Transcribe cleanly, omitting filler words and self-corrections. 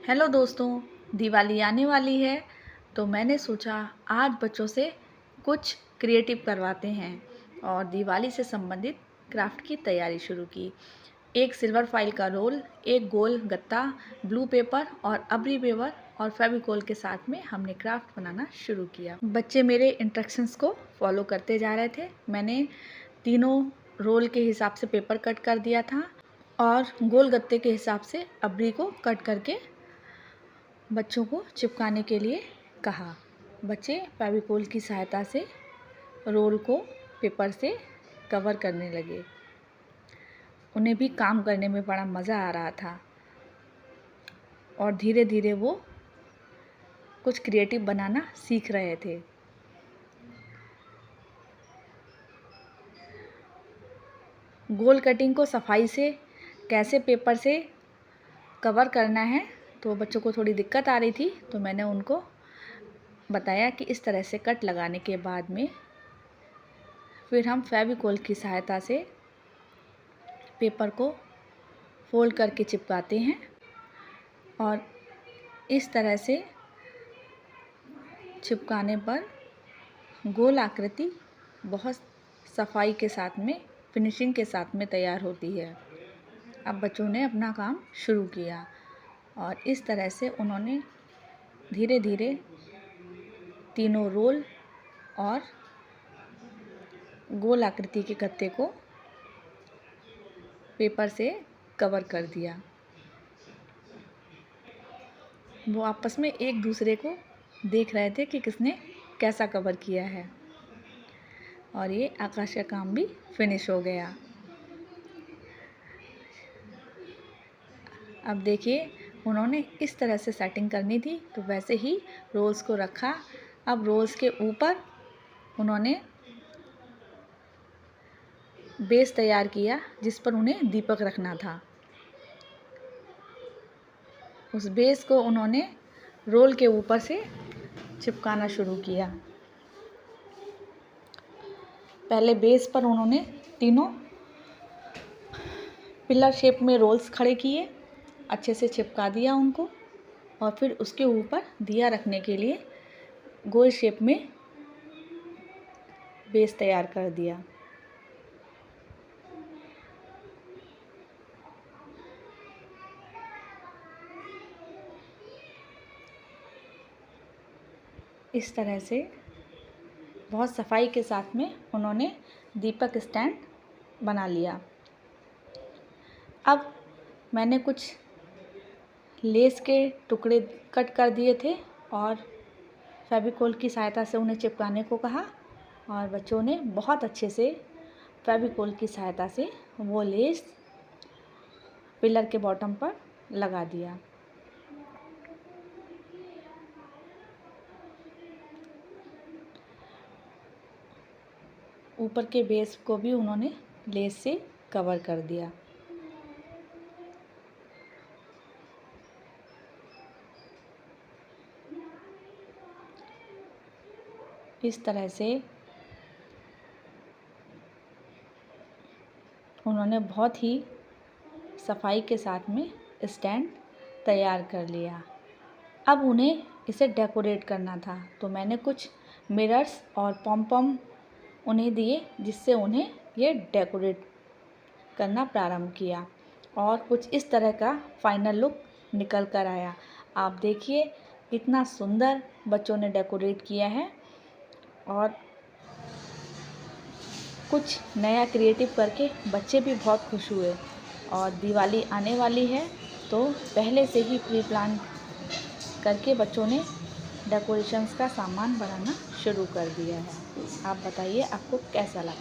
Hello दोस्तों, दिवाली आने वाली है तो मैंने सोचा आज बच्चों से कुछ क्रिएटिव करवाते हैं और दिवाली से संबंधित क्राफ्ट की तैयारी शुरू की। एक सिल्वर फाइल का रोल, एक गोल गत्ता, ब्लू पेपर और अबरी पेपर और फेविकोल के साथ में हमने क्राफ्ट बनाना शुरू किया। बच्चे मेरे इंस्ट्रक्शंस को फॉलो करते जा रहे थे। मैंने तीनों रोल के हिसाब से पेपर कट कर दिया था और गोल गत्ते के हिसाब से अबरी को कट करके बच्चों को चिपकाने के लिए कहा। बच्चे फेविकोल की सहायता से रोल को पेपर से कवर करने लगे। उन्हें भी काम करने में बड़ा मज़ा आ रहा था और धीरे धीरे वो कुछ क्रिएटिव बनाना सीख रहे थे। गोल कटिंग को सफाई से कैसे पेपर से कवर करना है तो बच्चों को थोड़ी दिक्कत आ रही थी, तो मैंने उनको बताया कि इस तरह से कट लगाने के बाद में फिर हम फेविकोल की सहायता से पेपर को फोल्ड करके चिपकाते हैं और इस तरह से चिपकाने पर गोल आकृति बहुत सफाई के साथ में, फिनिशिंग के साथ में तैयार होती है। अब बच्चों ने अपना काम शुरू किया और इस तरह से उन्होंने धीरे धीरे तीनों रोल और गोल आकृति के गत्ते को पेपर से कवर कर दिया। वो आपस में एक दूसरे को देख रहे थे कि किसने कैसा कवर किया है और ये आकाश का काम भी फिनिश हो गया। अब देखिए, उन्होंने इस तरह से सेटिंग करनी थी तो वैसे ही रोल्स को रखा। अब रोल्स के ऊपर उन्होंने बेस तैयार किया जिस पर उन्हें दीपक रखना था। उस बेस को उन्होंने रोल के ऊपर से चिपकाना शुरू किया। पहले बेस पर उन्होंने तीनों पिलर शेप में रोल्स खड़े किए, अच्छे से चिपका दिया उनको और फिर उसके ऊपर दिया रखने के लिए गोल शेप में बेस तैयार कर दिया। इस तरह से बहुत सफाई के साथ में उन्होंने दीपक स्टैंड बना लिया। अब मैंने कुछ लेस के टुकड़े कट कर दिए थे और फेविकोल की सहायता से उन्हें चिपकाने को कहा और बच्चों ने बहुत अच्छे से फेविकोल की सहायता से वो लेस पिलर के बॉटम पर लगा दिया। ऊपर के बेस को भी उन्होंने लेस से कवर कर दिया। इस तरह से उन्होंने बहुत ही सफाई के साथ में स्टैंड तैयार कर लिया। अब उन्हें इसे डेकोरेट करना था तो मैंने कुछ मिरर्स और पॉम पॉम उन्हें दिए जिससे उन्हें ये डेकोरेट करना प्रारंभ किया और कुछ इस तरह का फाइनल लुक निकल कर आया। आप देखिए कितना सुंदर बच्चों ने डेकोरेट किया है और कुछ नया क्रिएटिव करके बच्चे भी बहुत खुश हुए। और दिवाली आने वाली है तो पहले से ही प्री प्लान करके बच्चों ने डेकोरेशंस का सामान बनाना शुरू कर दिया है। आप बताइए आपको कैसा लगा।